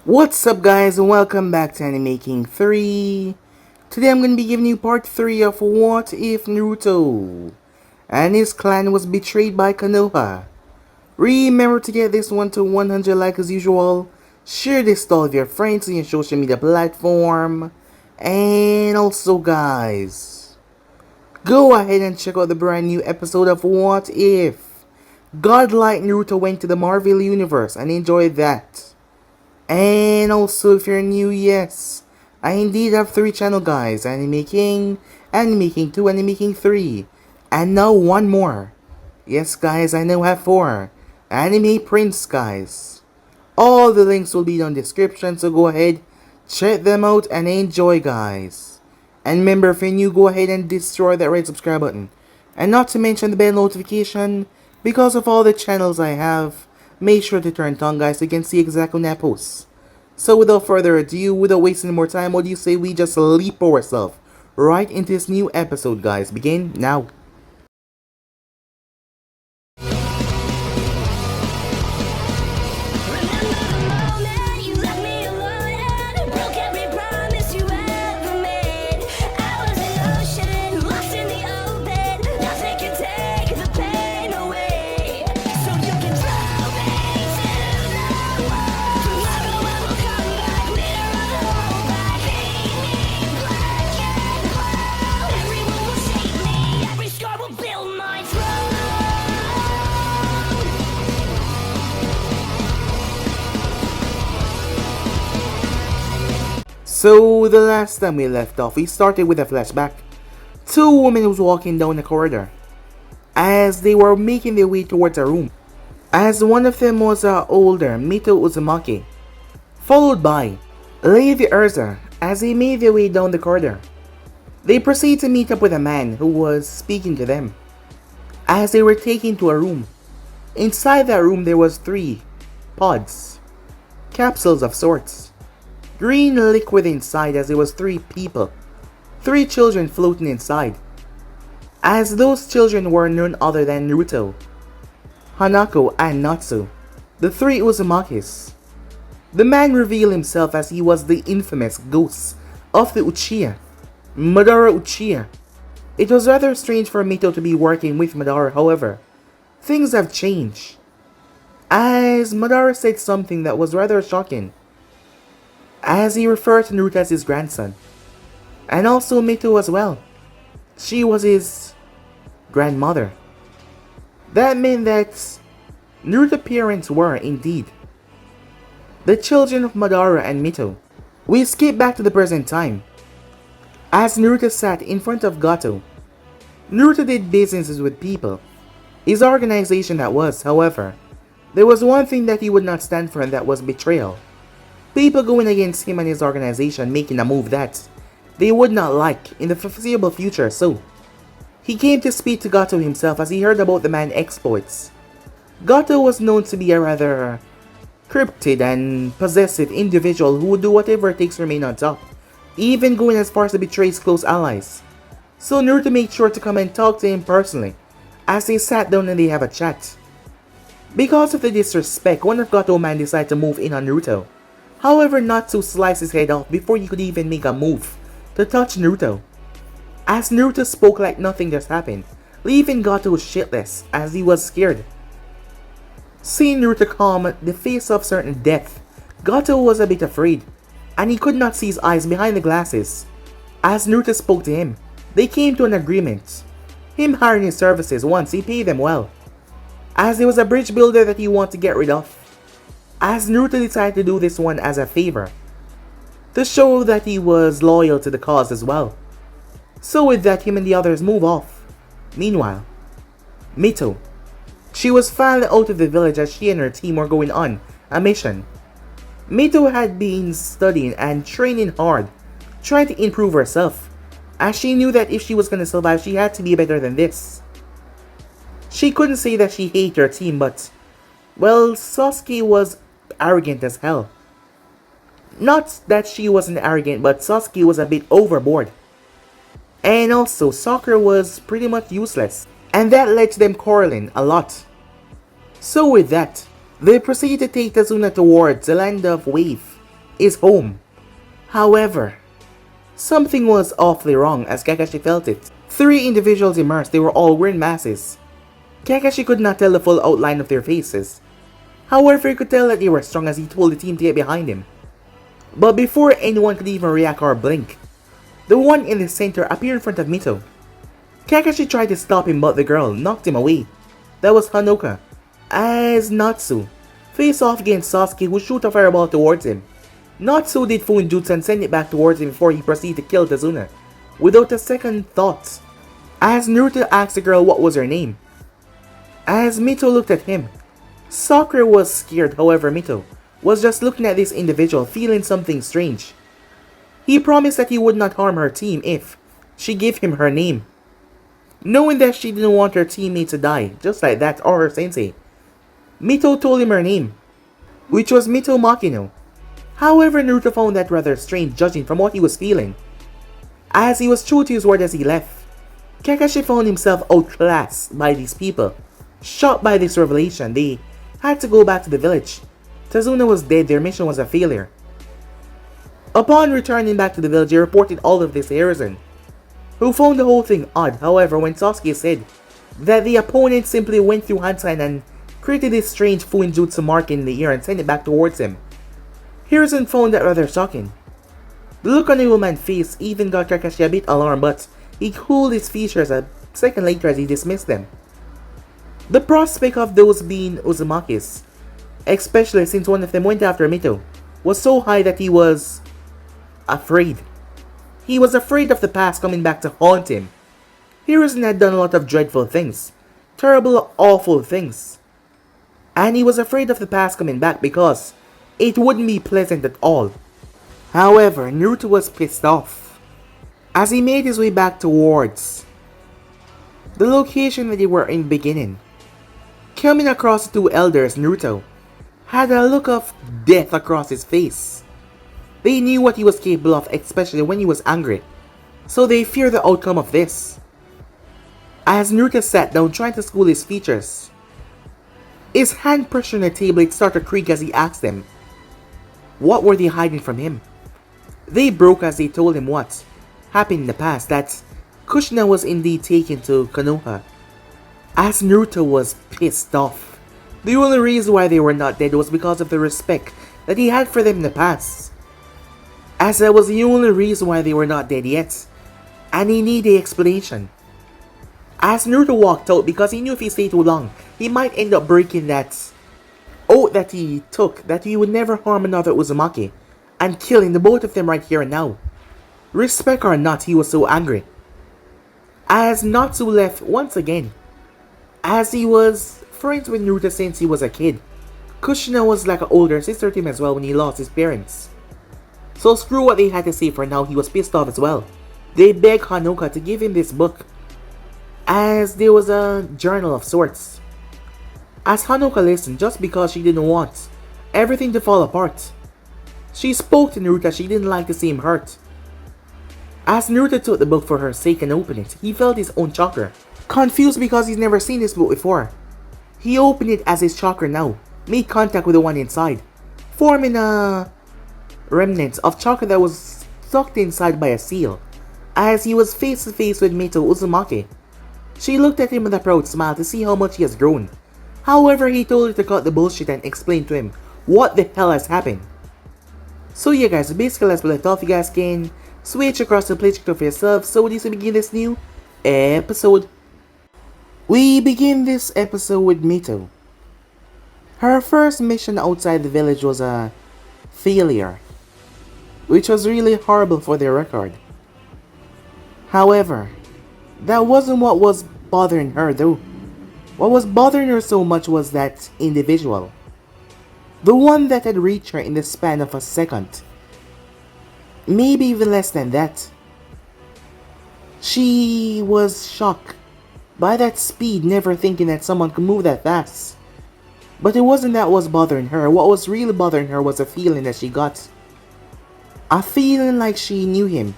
What's up guys and welcome back to Anime King 3. Today I'm going to be giving you part 3 of What If Naruto and his clan was betrayed by Konoha. Remember to get this one to 100 likes as usual. Share this to all of your friends on your social media platform. And also guys, go ahead and check out the brand new episode of What If Godlike Naruto went to the Marvel Universe and enjoyed that. And also if you're new, yes, I indeed have 3 channel guys, Anime King 2, Anime King 3, and now one more. Yes guys, I now have 4, Anime Prince guys. All the links will be down in the description, so go ahead, check them out and enjoy guys. And remember, if you're new, go ahead and destroy that red subscribe button. And not to mention the bell notification, because of all the channels I have. Make sure to turn it on guys so you can see exactly when I post. So without further ado, without wasting more time, what do you say we just leap ourselves right into this new episode guys. Begin now. So the last time we left off, we started with a flashback. 2 women was walking down the corridor as they were making their way towards a room. As one of them was older Mito Uzumaki, followed by Lady Urza as they made their way down the corridor. They proceeded to meet up with a man who was speaking to them as they were taken to a room. Inside that room there was 3 pods, capsules of sorts. Green liquid inside as there was 3 people, 3 children floating inside. As those children were none other than Naruto, Hanako and Natsu, the 3 Uzumakis. The man revealed himself as he was the infamous ghost of the Uchiha, Madara Uchiha. It was rather strange for Mito to be working with Madara, however, things have changed, as Madara said something that was rather shocking, as he referred to Naruto as his grandson, and also Mito as well. She was his grandmother. That meant that Naruto's parents were indeed the children of Madara and Mito. We skip back to the present time, as Naruto sat in front of Gato. Naruto did businesses with people, his organization that was, however, there was one thing that he would not stand for, and that was betrayal. People going against him and his organization, making a move that they would not like in the foreseeable future, so he came to speak to Gato himself as he heard about the man's exploits. Gato was known to be a rather cryptid and possessive individual who would do whatever it takes to remain on top, even going as far as to betray his close allies. So Naruto made sure to come and talk to him personally as they sat down and they have a chat. Because of the disrespect, one of Gato's men decided to move in on Naruto. However, Natsu sliced his head off before he could even make a move to touch Naruto, as Naruto spoke like nothing just happened, leaving Gato shitless as he was scared. Seeing Naruto calm the face of certain death, Gato was a bit afraid, and he could not see his eyes behind the glasses. As Naruto spoke to him, they came to an agreement, him hiring his services once he paid them well, as there was a bridge builder that he wanted to get rid of. As Naruto decided to do this one as a favor, to show that he was loyal to the cause as well. So with that, him and the others move off. Meanwhile, Mito, she was finally out of the village as she and her team were going on a mission. Mito had been studying and training hard, trying to improve herself, as she knew that if she was going to survive, she had to be better than this. She couldn't say that she hated her team, but, well, Sasuke was arrogant as hell. Not that she wasn't arrogant, but Sasuke was a bit overboard. And also, Sakura was pretty much useless, and that led to them quarreling a lot. So with that, they proceeded to take Tazuna towards the land of Wave, is home. However, something was awfully wrong as Kakashi felt it. 3 individuals immersed, they were all wearing masks. Kakashi could not tell the full outline of their faces. However, he could tell that they were strong as he told the team to get behind him. But before anyone could even react or blink, the one in the center appeared in front of Mito. Kakashi tried to stop him, but the girl knocked him away. That was Hanoka, as Natsu faced off against Sasuke, who shoot a fireball towards him. Natsu did Fuinjutsu and sent it back towards him before he proceeded to kill Tazuna, without a second thought. As Naruto asked the girl what was her name. As Mito looked at him, Sakura was scared. However, Mito was just looking at this individual, feeling something strange. He promised that he would not harm her team if she gave him her name, knowing that she didn't want her teammate to die, just like that, or her sensei. Mito told him her name, which was Mito Makino. However, Naruto found that rather strange, judging from what he was feeling. As he was true to his word as he left, Kakashi found himself outclassed by these people. Shocked by this revelation, they had to go back to the village. Tazuna was dead, their mission was a failure. Upon returning back to the village, they reported all of this to Hiruzen, who found the whole thing odd. However, when Sasuke said that the opponent simply went through hand sign and created this strange Fuinjutsu mark in the air and sent it back towards him, Hiruzen found that rather shocking. The look on the old man's face even got Kakashi a bit alarmed, but he cooled his features a second later as he dismissed them. The prospect of those being Uzumaki's, especially since one of them went after Mito, was so high that he was afraid. He was afraid of the past coming back to haunt him. Hiruzen had done a lot of dreadful things, terrible, awful things. And he was afraid of the past coming back because it wouldn't be pleasant at all. However, Naruto was pissed off as he made his way back towards the location that they were in the beginning. Coming across the 2 elders, Naruto had a look of death across his face. They knew what he was capable of, especially when he was angry, so they feared the outcome of this. As Naruto sat down trying to school his features, his hand pressed on the table, it started to creak as he asked them, what were they hiding from him? They broke as they told him what happened in the past, that Kushina was indeed taken to Konoha. As Naruto was pissed off, the only reason why they were not dead was because of the respect that he had for them in the past. As that was the only reason why they were not dead yet, and he needed an explanation. As Naruto walked out, because he knew if he stayed too long, he might end up breaking that oath that he took, that he would never harm another Uzumaki, and killing the both of them right here and now. Respect or not, he was so angry. As Natsu left once again, as he was friends with Naruto since he was a kid. Kushina was like an older sister to him as well when he lost his parents. So screw what they had to say for now, he was pissed off as well. They begged Hanoka to give him this book, as there was a journal of sorts. As Hanoka listened, just because she didn't want everything to fall apart, she spoke to Naruto. She didn't like to see him hurt. As Naruto took the book for her sake and opened it, he felt his own chakra. Confused because he's never seen this book before, he opened it as his chakra now made contact with the one inside, forming a remnant of chakra that was sucked inside by a seal. As he was face to face with Mito Uzumaki, she looked at him with a proud smile to see how much he has grown. However, he told her to cut the bullshit and explain to him what the hell has happened. So yeah guys, basically let's left off. You guys can switch across the playthrough for yourself. So this will begin this new episode. We begin this episode with Mito. Her first mission outside the village was a failure, which was really horrible for their record. However, that wasn't what was bothering her though. What was bothering her so much was that individual. The one that had reached her in the span of a second. Maybe even less than that. She was shocked by that speed, never thinking that someone could move that fast. But it wasn't that was bothering her. What was really bothering her was a feeling that she got. A feeling like she knew him.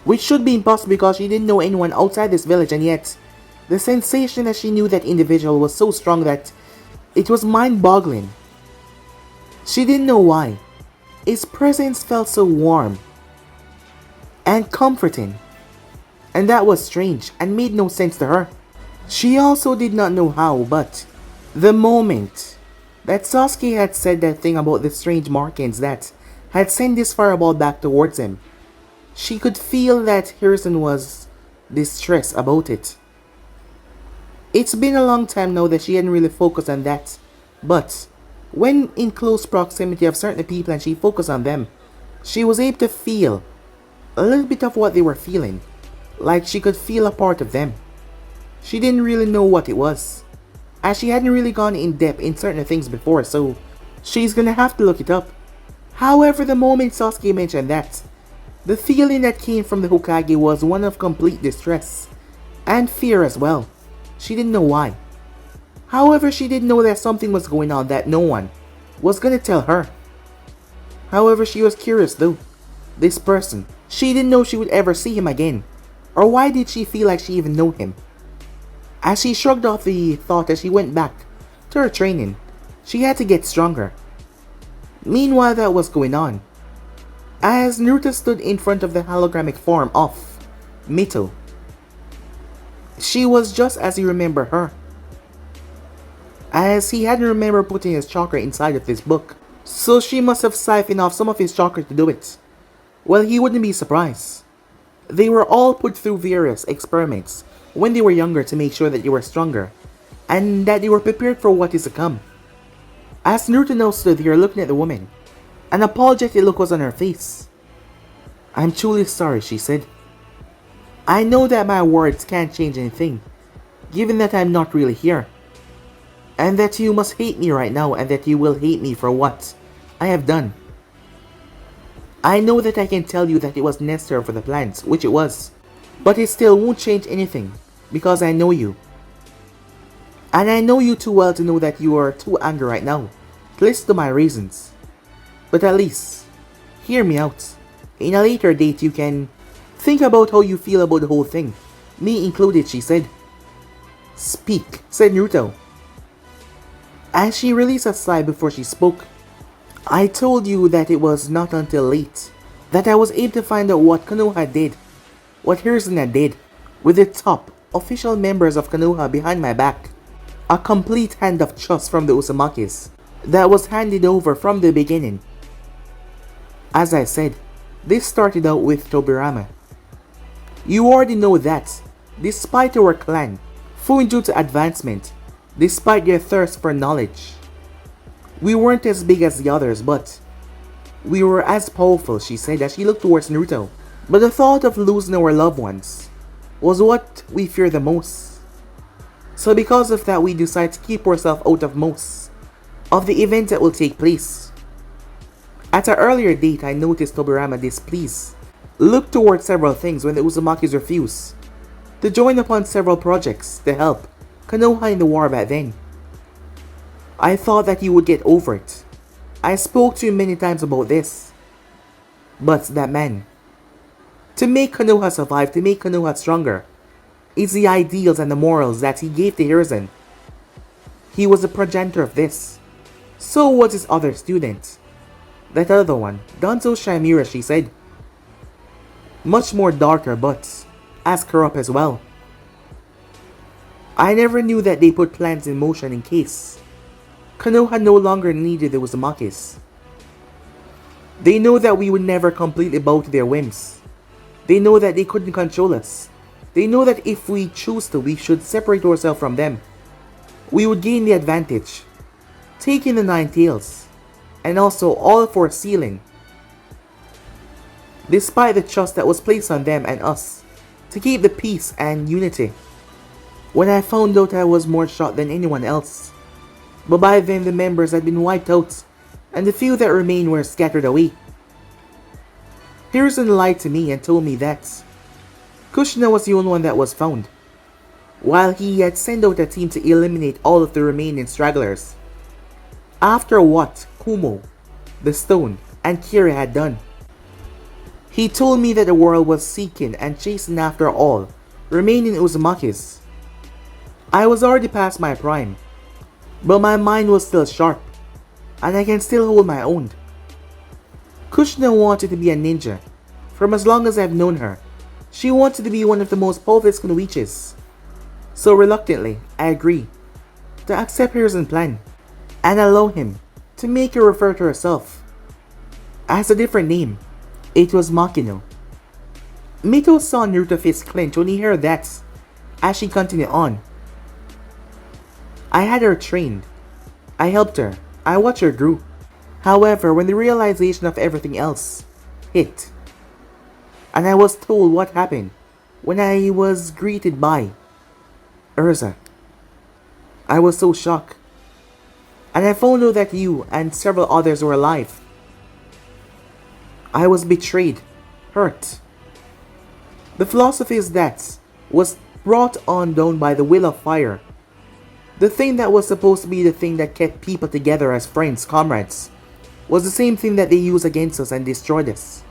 Which should be impossible because she didn't know anyone outside this village, and yet the sensation that she knew that individual was so strong that it was mind-boggling. She didn't know why. His presence felt so warm and comforting, and that was strange and made no sense to her. She also did not know how, but the moment that Sasuke had said that thing about the strange markings that had sent this fireball back towards him, she could feel that Hiruzen was distressed about it. It's been a long time now that she hadn't really focused on that, but when in close proximity of certain people and she focused on them, she was able to feel a little bit of what they were feeling, like she could feel a part of them. She didn't really know what it was, as she hadn't really gone in depth in certain things before, so she's gonna have to look it up. However, the moment Sasuke mentioned that, the feeling that came from the Hokage was one of complete distress and fear as well. She didn't know why. However, she did know that something was going on that no one was gonna tell her. However, she was curious though. This person, she didn't know she would ever see him again, or why did she feel like she even knew him? As she shrugged off the thought as she went back to her training, she had to get stronger. Meanwhile, that was going on, as Naruto stood in front of the hologramic form of Mito. She was just as he remembered her, as he hadn't remembered putting his chakra inside of this book, so she must have siphoned off some of his chakra to do it. Well, he wouldn't be surprised. They were all put through various experiments when they were younger to make sure that they were stronger, and that they were prepared for what is to come. As Naruto now stood here looking at the woman, an apologetic look was on her face. "I'm truly sorry," she said. "I know that my words can't change anything, given that I'm not really here, and that you must hate me right now, and that you will hate me for what I have done. I know that I can tell you that it was necessary for the plans, which it was, but it still won't change anything, because I know you. And I know you too well to know that you are too angry right now to listen to my reasons. But at least, hear me out. In a later date you can think about how you feel about the whole thing, me included," she said. "Speak," said Naruto, as she released a sigh before she spoke. "I told you that it was not until late that I was able to find out what Konoha did, what Hiruzen did, with the top official members of Konoha behind my back. A complete hand of trust from the Uzumakis that was handed over from the beginning. As I said, this started out with Tobirama. You already know that, despite our clan fully due to advancement, despite their thirst for knowledge, we weren't as big as the others, but we were as powerful," she said as she looked towards Naruto. "But the thought of losing our loved ones was what we fear the most. So because of that, we decided to keep ourselves out of most of the events that will take place. At an earlier date, I noticed Tobirama displeased looked towards several things when the Uzumakis refused to join upon several projects to help Konoha in the war back then. I thought that you would get over it. I spoke to you many times about this. But that man, to make Konoha survive, to make Konoha stronger, is the ideals and the morals that he gave to Hiruzen. He was the progenitor of this. So was his other student. That other one, Danzo Shamira," she said. "Much more darker, but as corrupt as well. I never knew that they put plans in motion in case Konoha no longer needed the Uzumakis. They know that we would never completely bow to their whims. They know that they couldn't control us. They know that if we choose to, we should separate ourselves from them. We would gain the advantage, taking the 9 tails, and also all for sealing. Despite the trust that was placed on them and us, to keep the peace and unity. When I found out, I was more shocked than anyone else. But by then the members had been wiped out, and the few that remained were scattered away. Hiruzen lied to me and told me that Kushina was the only one that was found, while he had sent out a team to eliminate all of the remaining stragglers. After what Kumo, the Stone, and Kira had done. He told me that the world was seeking and chasing after all remaining Uzumakis. I was already past my prime, but my mind was still sharp, and I can still hold my own. Kushina wanted to be a ninja. From as long as I've known her, she wanted to be one of the most powerful kunoichis. So reluctantly, I agree to accept her plan and allow him to make her refer to herself as a different name. It was Makino. Mito saw Naruto's face clench when he heard that. As she continued on, I had her trained. I helped her. I watched her grow. However, when the realization of everything else hit, and I was told what happened when I was greeted by Urza, I was so shocked. And I found out that you and several others were alive. I was betrayed, hurt. The philosophy is that was brought on down by the will of fire. The thing that was supposed to be the thing that kept people together as friends, comrades, was the same thing that they used against us and destroyed us.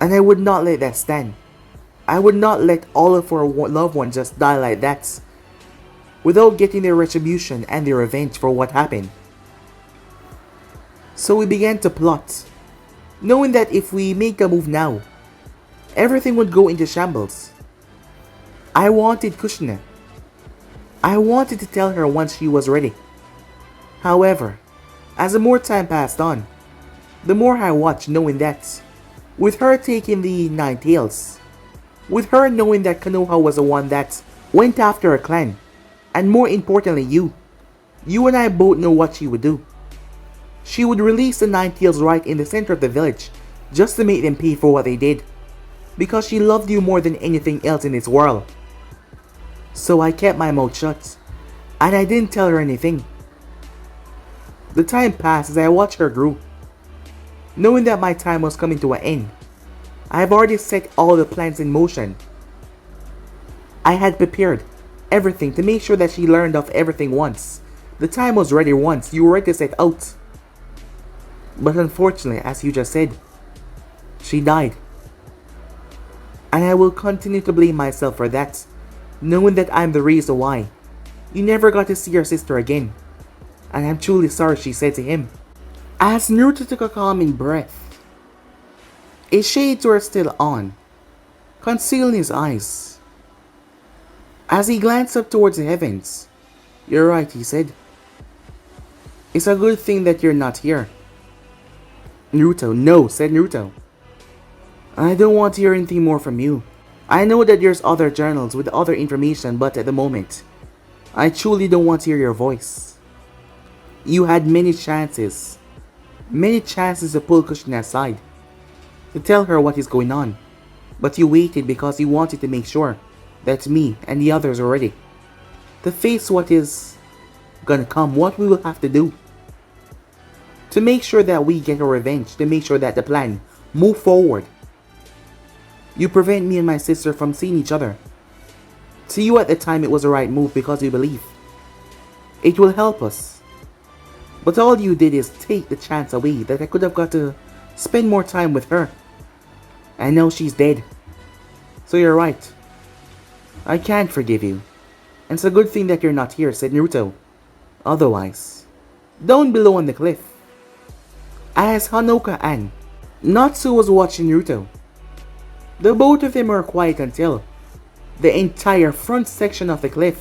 And I would not let that stand. I would not let all of our loved ones just die like that, without getting their retribution and their revenge for what happened. So we began to plot, knowing that if we make a move now, everything would go into shambles. I wanted Kushina. I wanted to tell her once she was ready. However, as the more time passed on, the more I watched, knowing that, with her taking the Nine Tails, with her knowing that Konoha was the one that went after her clan, and more importantly you and I both know what she would do. She would release the Nine Tails right in the center of the village, just to make them pay for what they did, because she loved you more than anything else in this world. So I kept my mouth shut, and I didn't tell her anything. The time passed as I watched her grow. Knowing that my time was coming to an end, I have already set all the plans in motion. I had prepared everything to make sure that she learned of everything once the time was ready, once you were ready to set out. But unfortunately, as you just said, she died. And I will continue to blame myself for that, knowing that I'm the reason why you never got to see your sister again. And I'm truly sorry, she said to him. As Naruto took a calming breath, his shades were still on, concealing his eyes. As he glanced up towards the heavens, "You're right," he said. "It's a good thing that you're not here." "Naruto, no," said Naruto. "I don't want to hear anything more from you. I know that there's other journals with other information, but at the moment, I truly don't want to hear your voice. You had many chances to pull Kushina aside, to tell her what is going on, but you waited because you wanted to make sure that me and the others are ready to face what is gonna come, what we will have to do, to make sure that we get our revenge, to make sure that the plan move forward. You prevent me and my sister from seeing each other. To you at the time it was the right move because you believe it will help us. But all you did is take the chance away that I could have got to spend more time with her. And now she's dead. So you're right. I can't forgive you. And it's a good thing that you're not here," said Naruto. "Otherwise, down below on the cliff, as Hanoka and Natsu was watching Naruto, the both of them were quiet until the entire front section of the cliff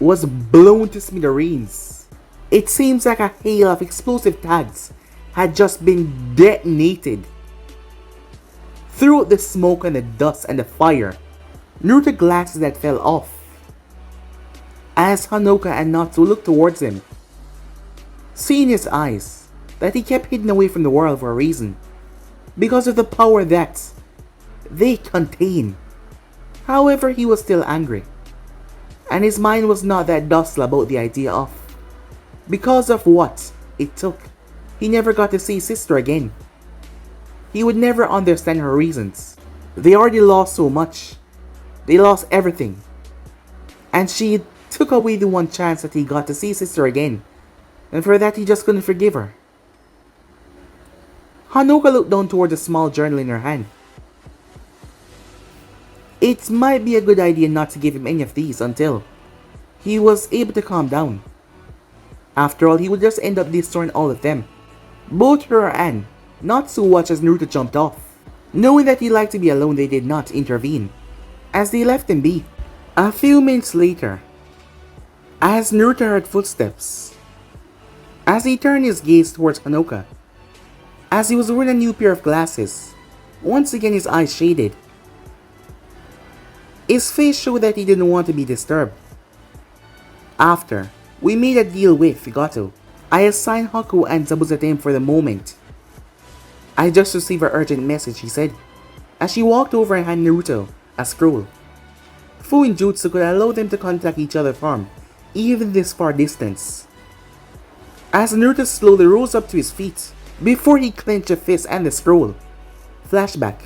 was blown to smithereens. It seems like a hail of explosive tags had just been detonated. Through the smoke and the dust and the fire, Naruto glasses that fell off. As Hanoka and Natsu looked towards him, seeing his eyes that he kept hidden away from the world for a reason, because of the power that they contain. However, he was still angry, and his mind was not that docile about the idea of, because of what it took, he never got to see his sister again. He would never understand her reasons. They already lost so much. They lost everything. And she took away the one chance that he got to see his sister again. And for that he just couldn't forgive her. Hanoka looked down toward the small journal in her hand. It might be a good idea not to give him any of these until he was able to calm down. After all, he would just end up destroying all of them Both her and Natsu watched as Naruto jumped off. Knowing that he liked to be alone, they did not intervene, as they left him be. A few minutes later, as Naruto heard footsteps, as he turned his gaze towards Konoha, as he was wearing a new pair of glasses, once again his eyes shaded. His face showed that he didn't want to be disturbed. After, we made a deal with Gato. I assigned Haku and Zabuza to him for the moment. I just received an urgent message, he said, as she walked over and handed Naruto a scroll. Fuin Jutsu could allow them to contact each other from even this far distance. As Naruto slowly rose up to his feet, before he clenched a fist and the scroll. Flashback.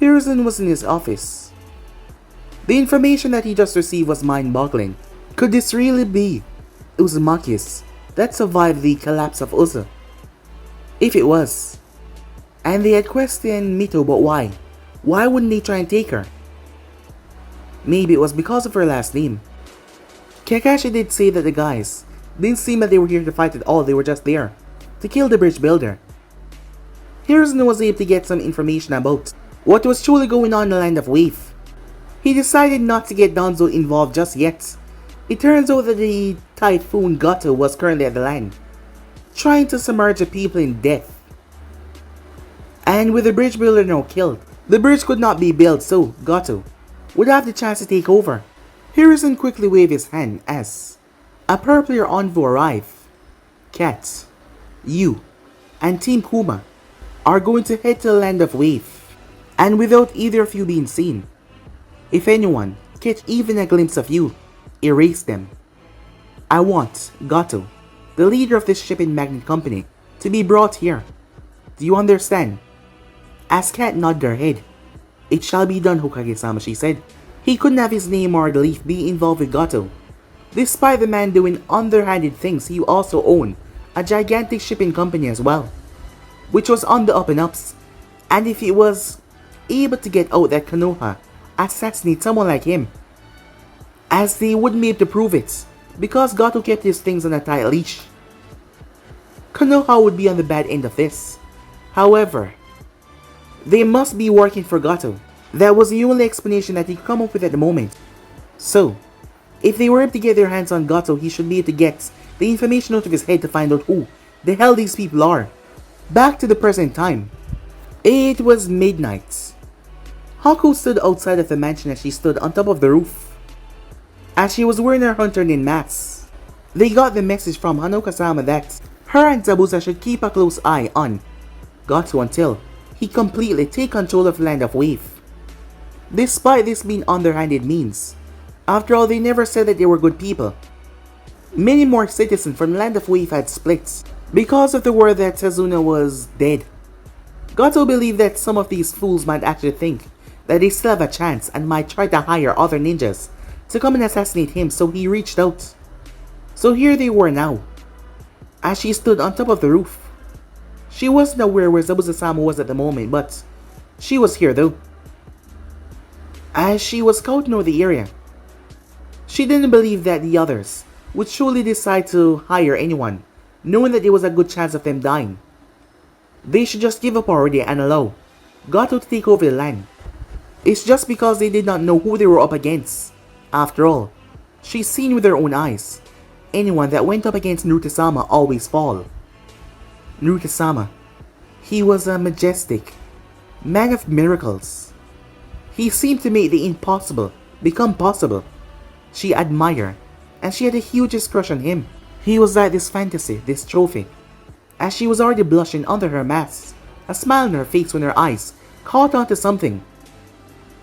Hiruzen was in his office. The information that he just received was mind-boggling. Could this really be Uzumaki's that survived the collapse of Uzu? If it was, and they had questioned Mito, but why? Why wouldn't they try and take her? Maybe it was because of her last name. Kakashi did say that the guys didn't seem that they were here to fight at all, they were just there to kill the bridge builder. Hiruzen was able to get some information about what was truly going on in the land of Wave. He decided not to get Danzo involved just yet. It turns out that the typhoon Gato was currently at the land, trying to submerge the people in death. And with the bridge builder now killed, the bridge could not be built, so Gato would have the chance to take over. Hiruzen quickly waved his hand as a purplier Anbu arrived. Cat, you, and Team Kuma are going to head to the land of Wave, and without either of you being seen. If anyone catch even a glimpse of you, erase them. I want Gato, the leader of this shipping magnet company, to be brought here. Do you understand? As Cat nodded her head. It shall be done, Hokage-sama, she said. He couldn't have his name or the leaf be involved with Gato. Despite the man doing underhanded things, he also owned a gigantic shipping company as well, which was on the up and ups. And if he was able to get out that Konoha assassinate someone like him, as they wouldn't be able to prove it, because Gato kept his things on a tight leash, Konoha would be on the bad end of this. However, they must be working for Gato. That was the only explanation that he could come up with at the moment. So, if they were able to get their hands on Gato, he should be able to get the information out of his head to find out who the hell these people are. Back to the present time. It was midnight. Haku stood outside of the mansion as she stood on top of the roof, as she was wearing her hunter nin mask. They got the message from Hanoka-sama that her and Zabuza should keep a close eye on Gato until he completely take control of the land of Wave. Despite this being underhanded means, after all, they never said that they were good people. Many more citizens from the land of Wave had split because of the word that Tazuna was dead. Gato believed that some of these fools might actually think that they still have a chance and might try to hire other ninjas to come and assassinate him, so he reached out. So here they were now, as she stood on top of the roof. She wasn't aware where Zabuza-sama was at the moment, but she was here though, as she was scouting over the area. She didn't believe that the others would surely decide to hire anyone, knowing that there was a good chance of them dying. They should just give up already and allow Gato to take over the land. It's just because they did not know who they were up against. After all, she's seen with her own eyes. Anyone that went up against Naruto-sama always fall. Naruto-sama, he was a majestic man of miracles. He seemed to make the impossible become possible. She admired, and she had the hugest crush on him. He was like this fantasy, this trophy. As she was already blushing under her mask, a smile on her face when her eyes caught onto something.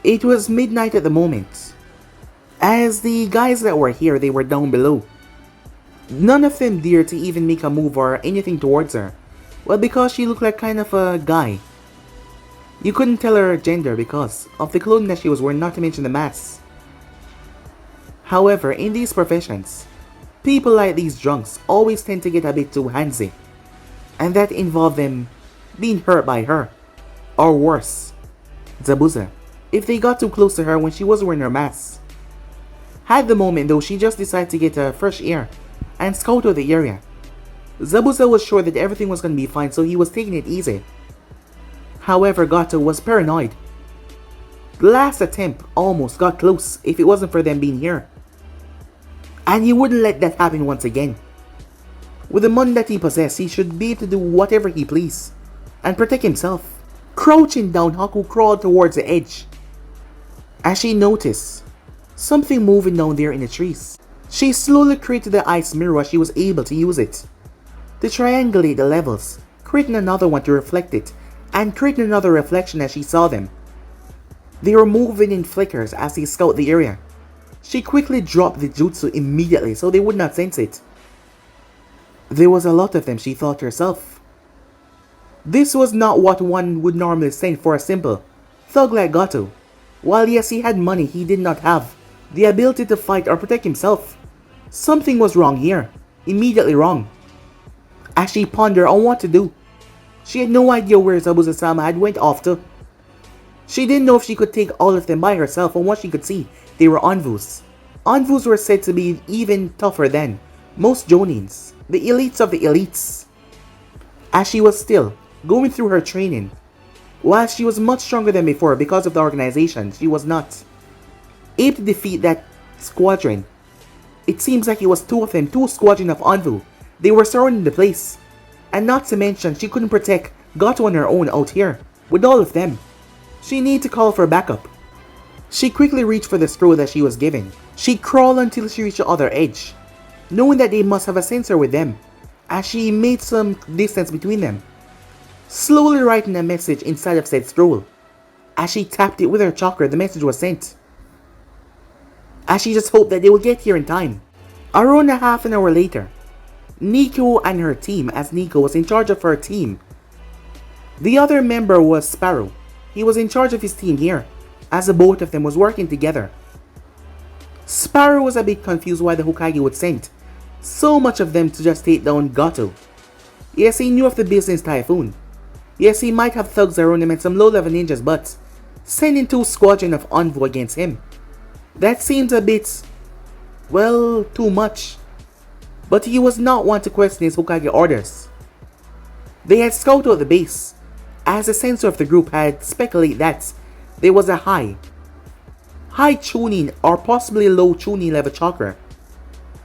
It was midnight at the moment. As the guys that were here, they were down below. None of them dared to even make a move or anything towards her. Well, because she looked like kind of a guy. You couldn't tell her gender because of the clothing that she was wearing, not to mention the mask. However, in these professions, people like these drunks always tend to get a bit too handsy, and that involved them being hurt by her, or worse, Zabuza, if they got too close to her when she was wearing her mask. At the moment though, she just decided to get fresh air and scout out the area. Zabuza was sure that everything was going to be fine, so he was taking it easy. However, Gato was paranoid. The last attempt almost got close if it wasn't for them being here. And he wouldn't let that happen once again. With the money that he possessed, he should be able to do whatever he pleased and protect himself. Crouching down, Haku crawled towards the edge. As she noticed something moving down there in the trees, she slowly created the ice mirror as she was able to use it to triangulate the levels, creating another one to reflect it, and creating another reflection as she saw them. They were moving in flickers as they scout the area. She quickly dropped the jutsu immediately so they would not sense it. There was a lot of them, she thought to herself. This was not what one would normally send for a simple thug like Gato. While yes, he had money, he did not have the ability to fight or protect himself. Something was wrong here, immediately wrong. As she pondered on what to do, she had no idea where Zabuza-sama had went off to. She didn't know if she could take all of them by herself. From what she could see, they were Anbus. Anbus were said to be even tougher than most Jonins, the elites of the elites. As she was still going through her training, while she was much stronger than before because of the organization, she was not able to defeat that squadron. It seems like it was two of them, two squadrons of Anbu. They were surrounding the place. And not to mention, she couldn't protect Gato on her own out here, with all of them. She needed to call for backup. She quickly reached for the scroll that she was given. She crawled until she reached the other edge, knowing that they must have a sensor with them, as she made some distance between them, slowly writing a message inside of said scroll. As she tapped it with her chakra, the message was sent. As she just hoped that they would get here in time. Around a half an hour later, Nico and her team, as Nico was in charge of her team. The other member was Sparrow. He was in charge of his team here, as the both of them was working together. Sparrow was a bit confused why the Hokage would send so much of them to just take down Gato. Yes, he knew of the business typhoon. Yes, he might have thugs around him and some low-level ninjas, but sending two squadrons of Anbu against him, that seems a bit, well, too much. But he was not one to question his Hokage orders. They had scouted out the base, as the sensor of the group had speculated that there was a high tuning or possibly low tuning level chakra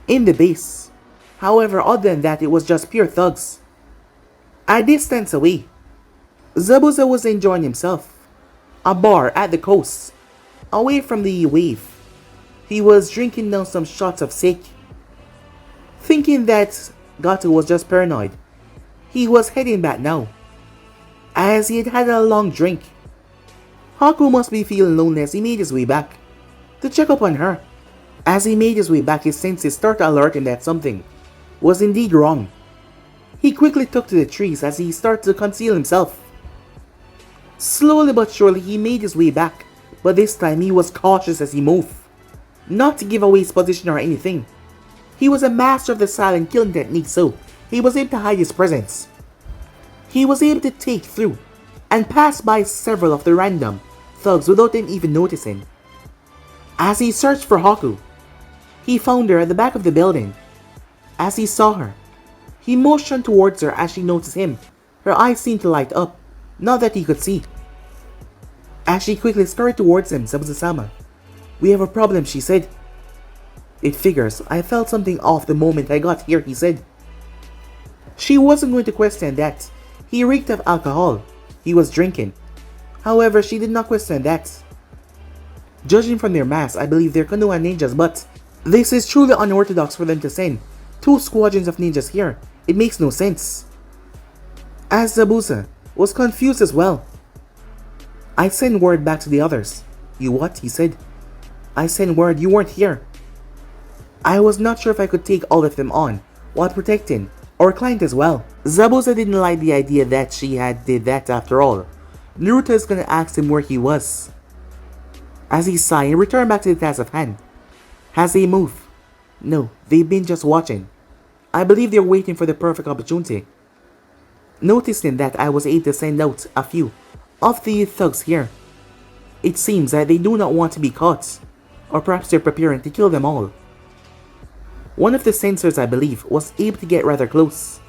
in the base. However, other than that, it was just pure thugs. A distance away, Zabuza was enjoying himself. A bar at the coast, away from the wave. He was drinking down some shots of sake. Thinking that Gato was just paranoid, he was heading back now, as he had had a long drink. Haku must be feeling lonely as he made his way back to check up on her. As he made his way back, his senses started to alert him that something was indeed wrong. He quickly took to the trees as he started to conceal himself. Slowly but surely he made his way back, but this time he was cautious as he moved, not to give away his position or anything. He was a master of the silent killing technique, so he was able to hide his presence. He was able to take through and pass by several of the random thugs without them even noticing. As he searched for Haku, he found her at the back of the building. As he saw her, he motioned towards her. As she noticed him, her eyes seemed to light up, not that he could see. As she quickly scurried towards him, Zabuza-sama. "We have a problem," she said. "It figures. I felt something off the moment I got here," he said. She wasn't going to question that. He reeked of alcohol. He was drinking. However, she did not question that. Judging from their mask, I believe they're Konoha ninjas, but this is truly unorthodox for them to send two squadrons of ninjas here. It makes no sense. As Zabuza was confused as well. "I sent word back to the others." "You what?" he said. "I sent word you weren't here. I was not sure if I could take all of them on while protecting our client as well." Zabuza didn't like the idea that she had did that after all. Naruto is gonna ask him where he was. As he sighed, he returned back to the task of hand. "Has he moved?" "No, they've been just watching. I believe they're waiting for the perfect opportunity." Noticing that, I was able to send out a few of the thugs here. It seems that they do not want to be caught, or perhaps they're preparing to kill them all. One of the sensors, I believe, was able to get rather close.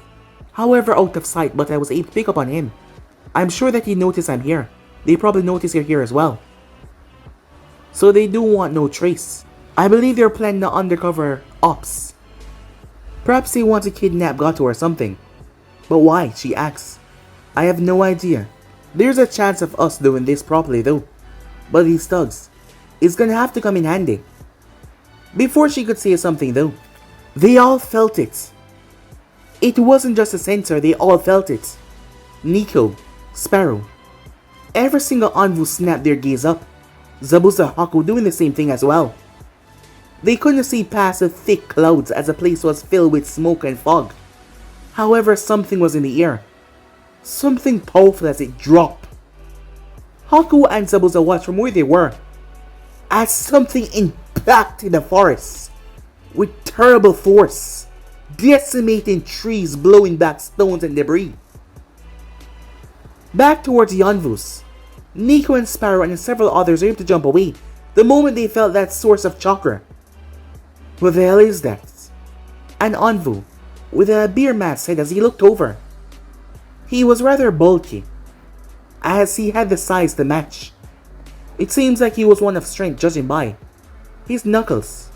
However, out of sight, but I was able to pick up on him. I'm sure that he noticed I'm here. They probably noticed you're here as well. So they do want no trace. I believe they're planning the undercover ops. Perhaps they want to kidnap Gato or something. But why? She asks. I have no idea. There's a chance of us doing this properly though. But these thugs, it's gonna have to come in handy. Before she could say something though, they all felt it. It wasn't just a sensor, they all felt it. Nico, Sparrow, every single Anbu snapped their gaze up. Zabuza Haku doing the same thing as well. They couldn't see past the thick clouds as the place was filled with smoke and fog. However, something was in the air. Something powerful as it dropped. Haku and Zabuza watched from where they were as something impacted the forest with terrible force, decimating trees, blowing back stones and debris. Back towards the Anvus, Nico and Sparrow and several others were able to jump away the moment they felt that source of chakra. What the hell is that? An Anbu with a beer mask head as he looked over. He was rather bulky, as he had the size to match. It seems like he was one of strength judging by his knuckles.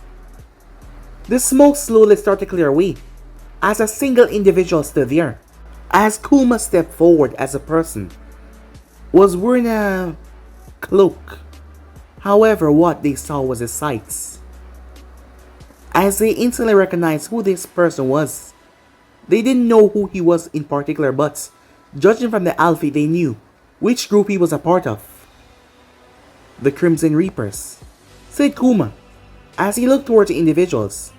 The smoke slowly started to clear away as a single individual stood there. As Kuma stepped forward as a person, was wearing a cloak. However, what they saw was his sights. As they instantly recognized who this person was. They didn't know who he was in particular, but judging from the outfit, they knew which group he was a part of. The Crimson Reapers, said Kuma, as he looked towards the individuals.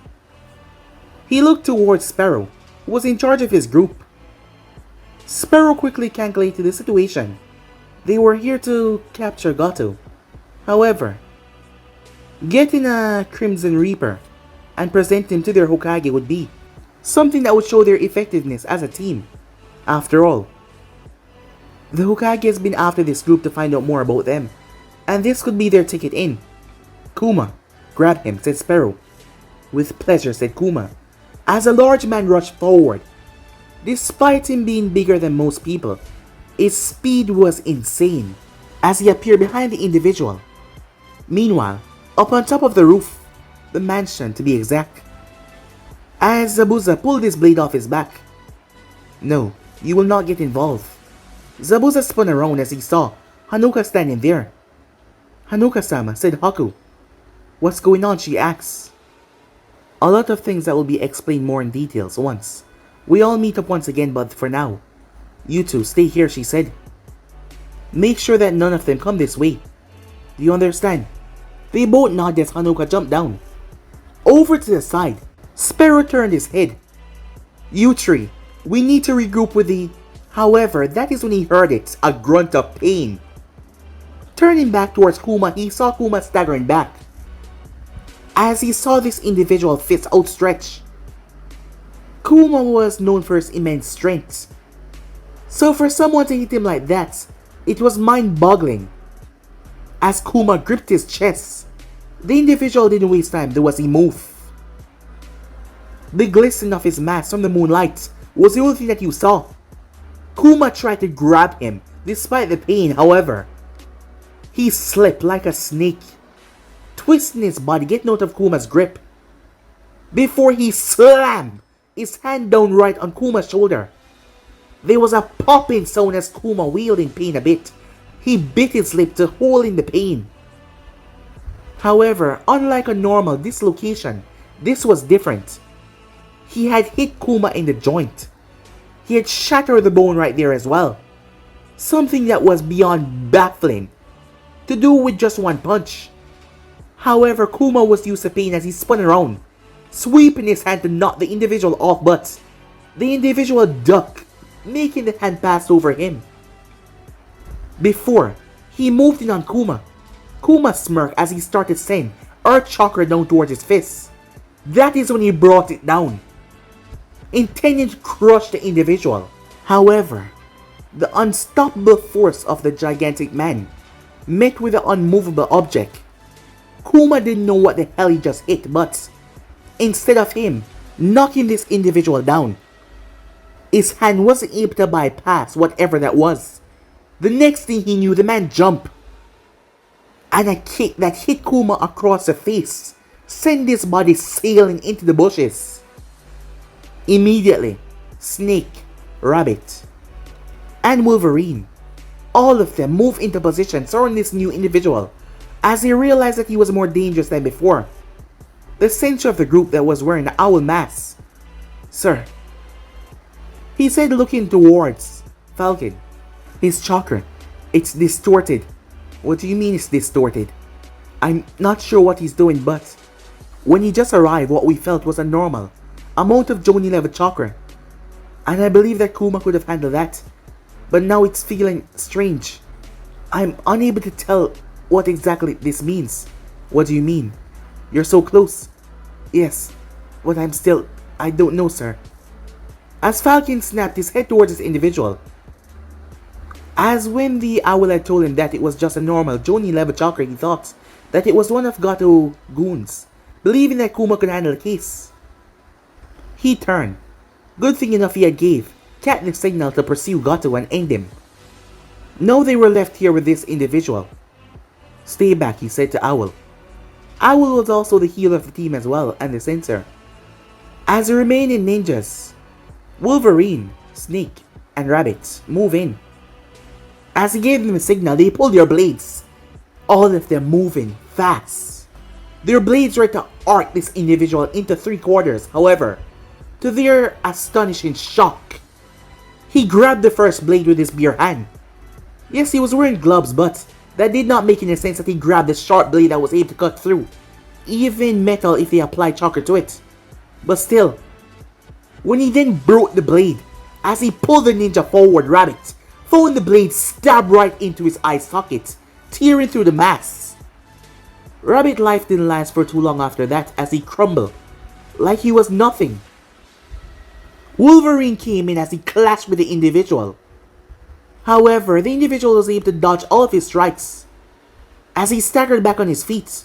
He looked towards Sparrow, who was in charge of his group. Sparrow quickly calculated the situation. They were here to capture Gato. However, getting a Crimson Reaper and present him to their Hokage would be something that would show their effectiveness as a team. After all, the Hokage has been after this group to find out more about them, and this could be their ticket in. Kuma, grab him, said Sparrow. With pleasure, said Kuma, as a large man rushed forward. Despite him being bigger than most people, his speed was insane as he appeared behind the individual. Meanwhile, up on top of the roof, the mansion to be exact, as Zabuza pulled his blade off his back. No, you will not get involved. Zabuza spun around as he saw Hanuka standing there. Hanuka-sama, said Haku. What's going on, she asks. A lot of things that will be explained more in details once we all meet up once again, but for now, you two stay here, she said. Make sure that none of them come this way. Do you understand? They both nodded as Hanuka jumped down. Over to the side, Sparrow turned his head. You three, we need to regroup with the... However, that is when he heard it, a grunt of pain. Turning back towards Kuma, he saw Kuma staggering back. As he saw this individual fist outstretched. Kuma was known for his immense strength. So for someone to hit him like that, it was mind-boggling. As Kuma gripped his chest, the individual didn't waste time, though, as he moved. The glisten of his mask from the moonlight was the only thing that you saw. Kuma tried to grab him, despite the pain, however. He slipped like a snake, twisting his body, getting out of Kuma's grip, before he slammed his hand down right on Kuma's shoulder. There was a popping sound as Kuma wailed in pain a bit. He bit his lip to hold in the pain. However, unlike a normal dislocation, this was different. He had hit Kuma in the joint. He had shattered the bone right there as well. Something that was beyond baffling to do with just one punch. However, Kuma was used to pain as he spun around, sweeping his hand to knock the individual off, but the individual ducked, making the hand pass over him. Before he moved in on Kuma, Kuma smirked as he started sending earth chakra down towards his fist. That is when he brought it down, intending to crush the individual. However, the unstoppable force of the gigantic man met with the unmovable object. Kuma didn't know what the hell he just hit, but instead of him knocking this individual down, His hand wasn't able to bypass whatever that was. The next thing he knew, the man jumped. And a kick that hit Kuma across the face sent his body sailing into the bushes. Immediately, Snake, Rabbit, and Wolverine, all of them moved into position surrounding this new individual as they realized that he was more dangerous than before. The center of the group that was wearing the owl mask. "Sir," he said, looking towards Falcon. "His chakra, it's distorted." "What do you mean it's distorted?" "I'm not sure what he's doing, but when he just arrived, what we felt was a normal amount of Jonin level chakra. And I believe that Kuma could have handled that. But now it's feeling strange. I'm unable to tell what exactly this means." "What do you mean?" "You're so close." "Yes, but I don't know, sir." As Falcon snapped his head towards this individual, as when the owl had told him that it was just a normal Jonin level chakra, he thought that it was one of Gato goons, believing that Kuma could handle the case. He turned. Good thing enough he had gave Cat the signal to pursue Gato and end him. Now they were left here with this individual. "Stay back," he said to Owl. Owl was also the healer of the team as well, and the censor. As the remaining ninjas, Wolverine, Snake, and Rabbit, move in. As he gave them a signal, they pulled their blades, all of them moving fast. Their blades were to arc this individual into 3/4. However, to their astonishing shock, he grabbed the first blade with his bare hand. Yes, he was wearing gloves, but that did not make any sense that he grabbed the sharp blade that was able to cut through even metal if they applied chakra to it. But still, when he then broke the blade, as he pulled the ninja forward, Rabbit found the blade stab right into his eye socket, tearing through the mask. Rabbit's life didn't last for too long after that, as he crumbled like he was nothing. Wolverine came in as he clashed with the individual. However, the individual was able to dodge all of his strikes as he staggered back on his feet.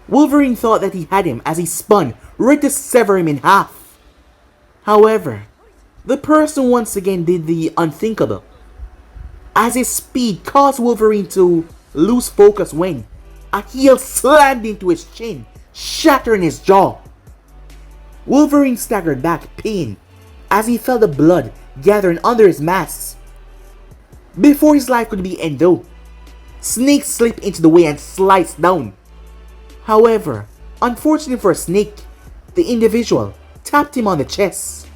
Wolverine thought that he had him as he spun, ready to sever him in half. However, the person once again did the unthinkable, as his speed caused Wolverine to lose focus when a heel slammed into his chin, shattering his jaw. Wolverine staggered back, pain, as he felt the blood gathering under his mask. Before his life could be ended, Snake slipped into the way and sliced down. However, unfortunately for Snake, the individual tapped him on the chest.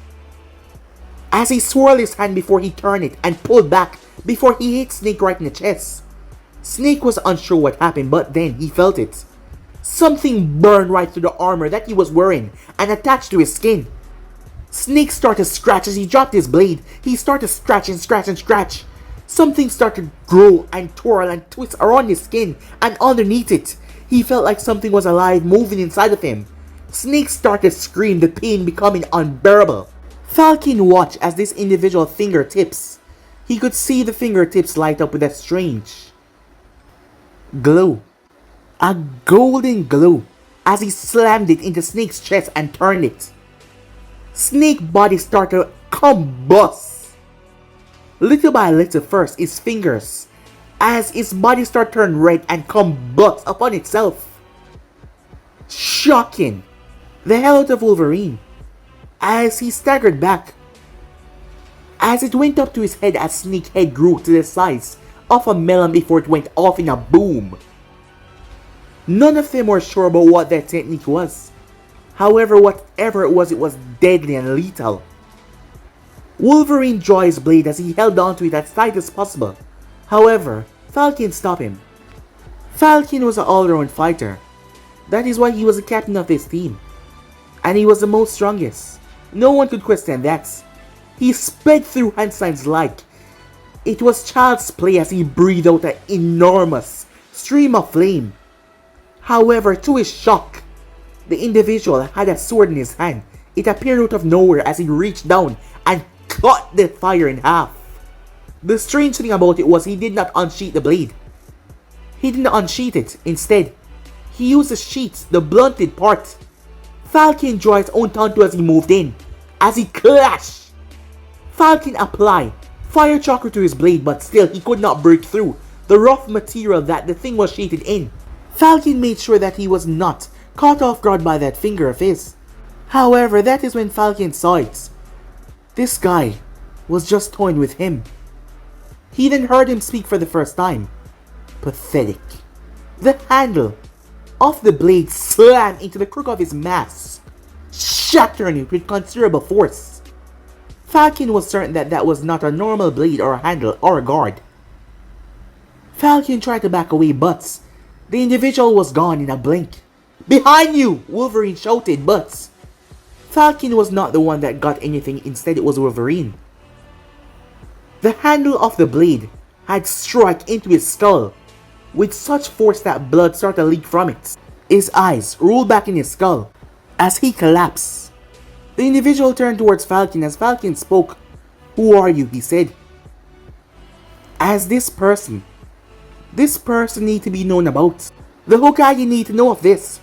As he swirled his hand before he turned it and pulled back before he hit Snake right in the chest. Snake was unsure what happened, but then he felt it. Something burned right through the armor that he was wearing and attached to his skin. Snake started to scratch as he dropped his blade. He started to scratch and scratch and scratch. Something started to grow and twirl and twist around his skin, and underneath it, he felt like something was alive moving inside of him. Snake started to scream, the pain becoming unbearable. Falcon watched as this individual's fingertips. He could see the fingertips light up with a strange glow. A golden glow as he slammed it into Snake's chest and turned it. Snake's body started to combust. Little by little first, his fingers, as his body started to turn red and combust upon itself. Shocking the hell out of Wolverine as he staggered back, as it went up to his head as Snake's head grew to the size of a melon before it went off in a boom. None of them were sure about what that technique was. However, whatever it was deadly and lethal. Wolverine drew his blade as he held onto it as tight as possible. However, Falcon stopped him. Falcon was an all-around fighter. That is why he was the captain of this team. And he was the most strongest. No one could question that. He sped through hand signs like it was child's play as he breathed out an enormous stream of flame. However, to his shock, the individual had a sword in his hand. It appeared out of nowhere as he reached down and cut the fire in half. The strange thing about it was he did not unsheath the blade. He didn't unsheath it. Instead, he used the sheath, the blunted part. Falcon drew his own tattoo as he moved in, as he clashed Falcon applied fire chakra to his blade, but still he could not break through the rough material that the thing was sheeted in. Falcon made sure that he was not caught off guard by that finger of his. However, that is when Falcon saw it. This guy was just toying with him. He then heard him speak for the first time. Pathetic. The handle of the blade slammed into the crook of his mask, shattering it with considerable force. Falcon was certain that that was not a normal blade or a handle or a guard. Falcon tried to back away, but the individual was gone in a blink. Behind you! Wolverine shouted, but Falcon was not the one that got anything, instead it was Wolverine. The handle of the blade had struck into his skull with such force that blood started to leak from it. His eyes rolled back in his skull as he collapsed. The individual turned towards Falcon. As Falcon spoke, "Who are you?" he said. As this person need to be known about. The Hokage need to know of this.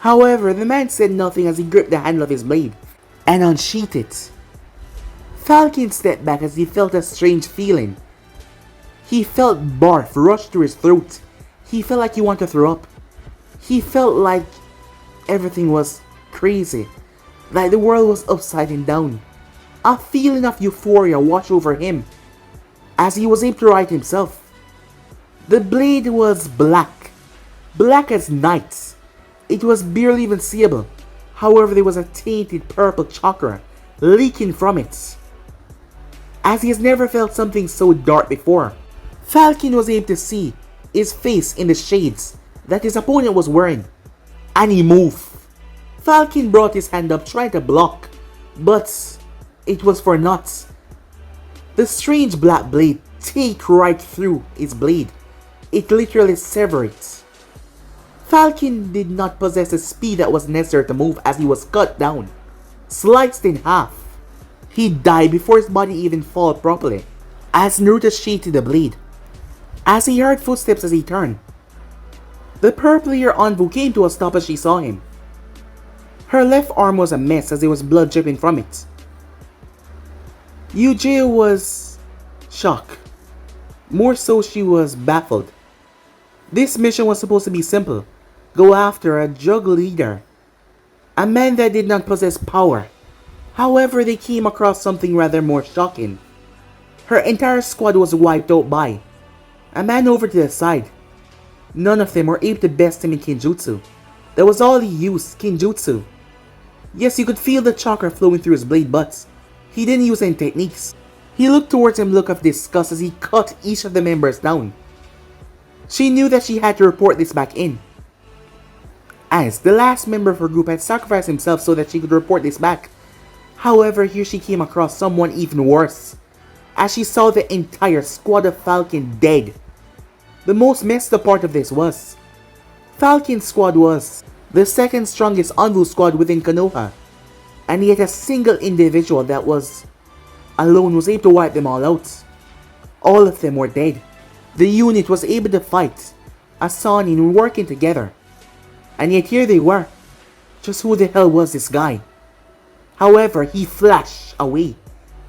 However, the man said nothing as he gripped the handle of his blade and unsheathed it. Falcon stepped back as he felt a strange feeling. He felt barf rush through his throat. He felt like he wanted to throw up. He felt like everything was crazy, like the world was upside down. A feeling of euphoria washed over him as he was able to right himself. The blade was black as night. It was barely even seeable. However, there was a tainted purple chakra leaking from it, as he has never felt something so dark before. Falcon was able to see his face in the shades that his opponent was wearing, and he moved. Falcon brought his hand up trying to block, but it was for naught. The strange black blade take right through his blade. It literally severed it. Falcon did not possess the speed that was necessary to move as he was cut down, sliced in half. He died before his body even fall properly as Naruto sheathed the blade. As he heard footsteps as he turned, the purple-haired Anbu came to a stop as she saw him. Her left arm was a mess as there was blood dripping from it. Yujiro was shocked. More so, she was baffled. This mission was supposed to be simple. Go after a drug leader, a man that did not possess power. However, they came across something rather more shocking. Her entire squad was wiped out by a man over to the side. None of them were able to best him in Kinjutsu. That was all he used, Kinjutsu. Yes, you could feel the chakra flowing through his blade, but he didn't use any techniques. He looked towards him, look of disgust as he cut each of the members down. She knew that she had to report this back in, as the last member of her group had sacrificed himself so that she could report this back. However, here she came across someone even worse, as she saw the entire squad of Falcon dead. The most messed up part of this was, Falcon's squad was the second strongest Anbu squad within Konoha, and yet a single individual that was alone was able to wipe them all out. All of them were dead. The unit was able to fight as Sanin working together, and yet here they were. Just who the hell was this guy? However, he flashed away.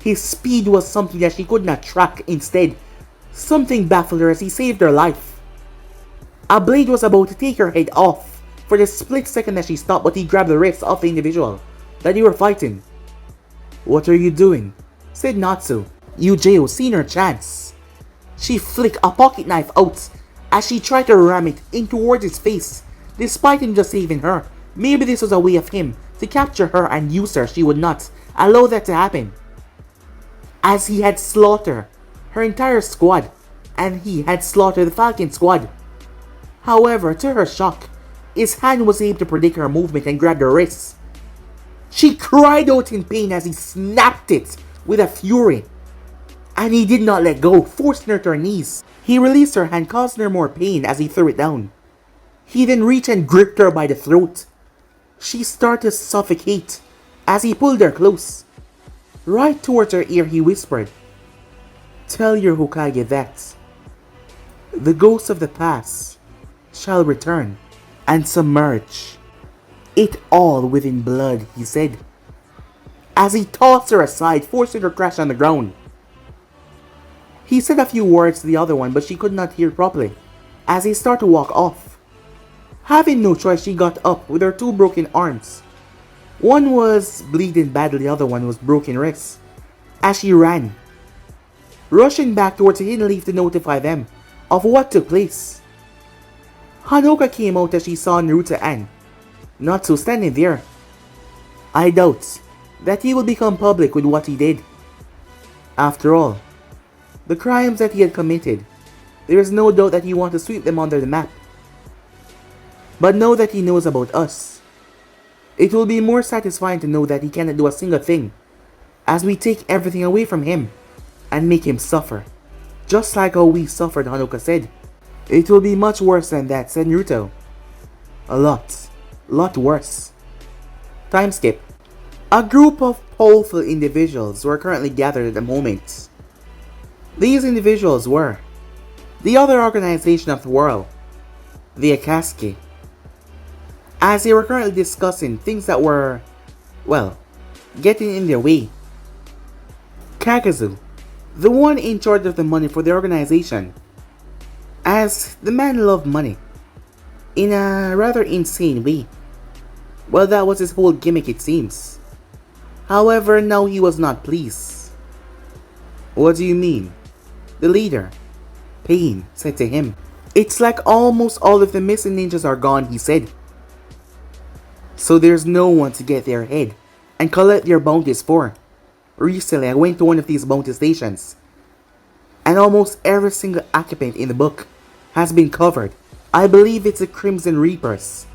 His speed was something that she could not track. Instead, something baffled her as he saved her life. A blade was about to take her head off for the split second that she stopped, but he grabbed the wrist of the individual that they were fighting. "What are you doing?" said Natsu. Yujiro seen her chance. She flicked a pocket knife out as she tried to ram it in towards his face, despite him just saving her. Maybe this was a way of him to capture her and use her. She would not allow that to happen, as he had slaughtered her entire squad, and he had slaughtered the Falcon squad. However, to her shock, his hand was able to predict her movement and grabbed her wrist. She cried out in pain as he snapped it with a fury, and he did not let go, forcing her to her knees. He released her hand, causing her more pain as he threw it down. He then reached and gripped her by the throat. She started to suffocate as he pulled her close. Right towards her ear, he whispered, "Tell your Hokage that the ghosts of the past shall return and submerge it all within blood," he said. as he tossed her aside, forcing her to crash on the ground. He said a few words to the other one, but she could not hear properly, as he started to walk off. Having no choice, she got up with her two broken arms. One was bleeding badly, the other one was broken wrists, as she ran, rushing back towards the hidden leaf to notify them of what took place. Hanoka came out as she saw Naruto and Natsu standing there. I doubt that he will become public with what he did. After all, the crimes that he had committed, there is no doubt that he wants to sweep them under the map. But now that he knows about us, it will be more satisfying to know that he cannot do a single thing, as we take everything away from him and make him suffer, just like how we suffered, Hanoka said. It will be much worse than that, said Naruto. A lot worse. Time skip. A group of powerful individuals were currently gathered at the moment. These individuals were the other organization of the world, the Akatsuki, as they were currently discussing things that were, well, getting in their way. Kakazu, the one in charge of the money for the organization, as the man loved money, in a rather insane way. Well, that was his whole gimmick, it seems. However, now he was not pleased. What do you mean? The leader, Pain, said to him. It's like almost all of the missing ninjas are gone, he said. So there's no one to get their head and collect their bounties for. Recently, I went to one of these bounty stations, and almost every single occupant in the book has been covered. I believe it's the Crimson Reapers,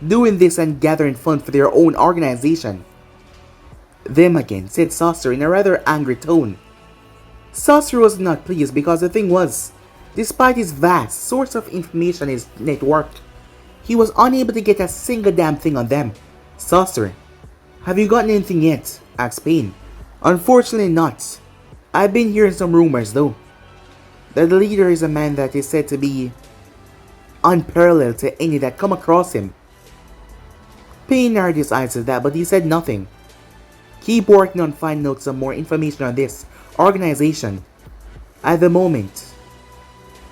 doing this and gathering funds for their own organization. Them again, said Sasori in a rather angry tone. Sasori was not pleased because the thing was, despite his vast source of information in his network, he was unable to get a single damn thing on them. Sasori, have you gotten anything yet? Asked Pain. Unfortunately not. I've been hearing some rumors though, that the leader is a man that is said to be unparalleled to any that come across him. Pain narrowed his eyes at that, but he said nothing. Keep working on finding out some more information on this organization. At the moment,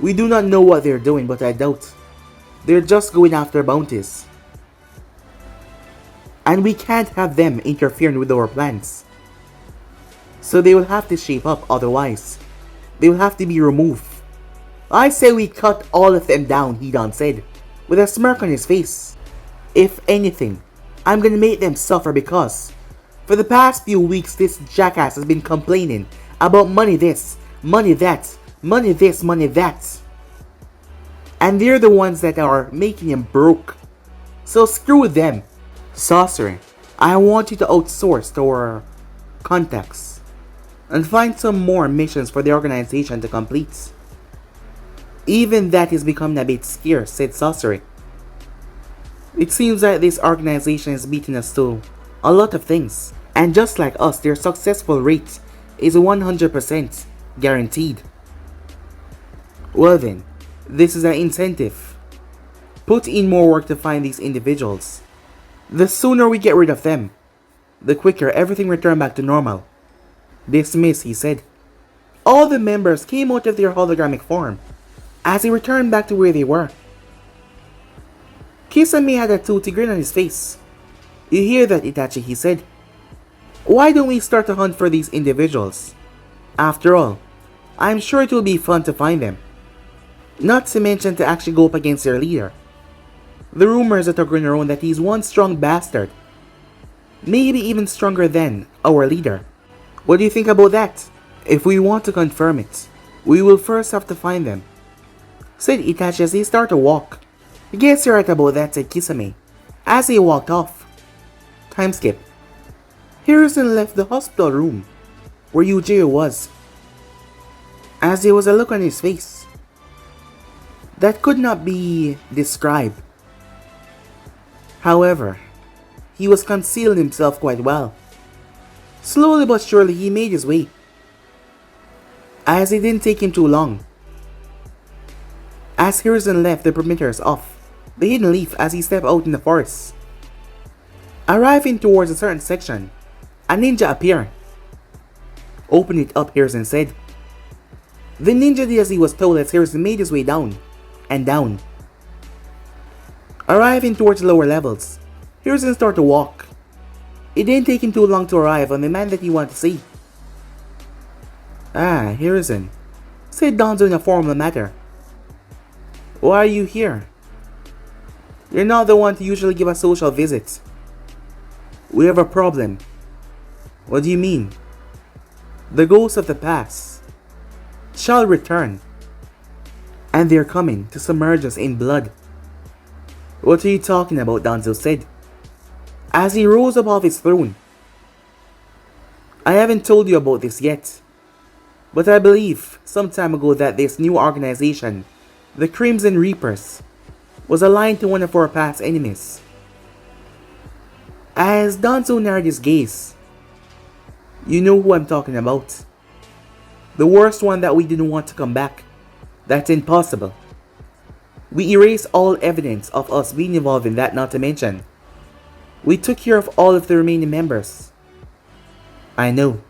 we do not know what they're doing, but I doubt they're just going after bounties. And we can't have them interfering with our plans. So they will have to shape up, otherwise they will have to be removed. I say we cut all of them down, Hidan said, with a smirk on his face. If anything, I'm gonna make them suffer because for the past few weeks this jackass has been complaining about money this, money that, money this, money that. And they're the ones that are making him broke. So screw them. Sasori, I want you to outsource to our contacts and find some more missions for the organization to complete. Even that is becoming a bit scarce, said Sasori. It seems that this organization is beating us to a lot of things, and just like us, their successful rate is 100% guaranteed. Well then, this is an incentive. Put in more work to find these individuals. The sooner we get rid of them, the quicker everything returns back to normal. Dismiss, he said. All the members came out of their hologramic form as they returned back to where they were. Kisame had a toothy grin on his face. You hear that, Itachi, he said. Why don't we start a hunt for these individuals? After all, I'm sure it will be fun to find them. Not to mention to actually go up against their leader. The rumors that are going around that he's one strong bastard. Maybe even stronger than our leader. What do you think about that? If we want to confirm it, we will first have to find them, said Itachi as they started to walk. I guess you're right about that, said Kisame, as they walked off. Time skip. Harrison left the hospital room where Yujiro was, as there was a look on his face that could not be described. However, he was concealing himself quite well. Slowly but surely he made his way, as it didn't take him too long. As Harrison left the perimeters of the hidden leaf as he stepped out in the forest, arriving towards a certain section, A ninja appeared. Open it up, Harrison said. The ninja did as he was told as Harrison made his way down and down. Arriving towards the lower levels, Harrison started to walk. It didn't take him too long to arrive on the man that he wanted to see. Ah, Harrison, said Danzo in a formal manner. Why are you here? You're not the one to usually give us social visits. We have a problem. What do you mean? The ghosts of the past shall return, and they're coming to submerge us in blood. What are you talking about? Danzo said, as he rose above his throne. I haven't told you about this yet, but I believe some time ago that this new organization, the Crimson Reapers, was aligned to one of our past enemies. As Danzo narrowed his gaze, you know who I'm talking about. The worst one that we didn't want to come back. That's impossible. We erased all evidence of us being involved in that, not to mention we took care of all of the remaining members. I know.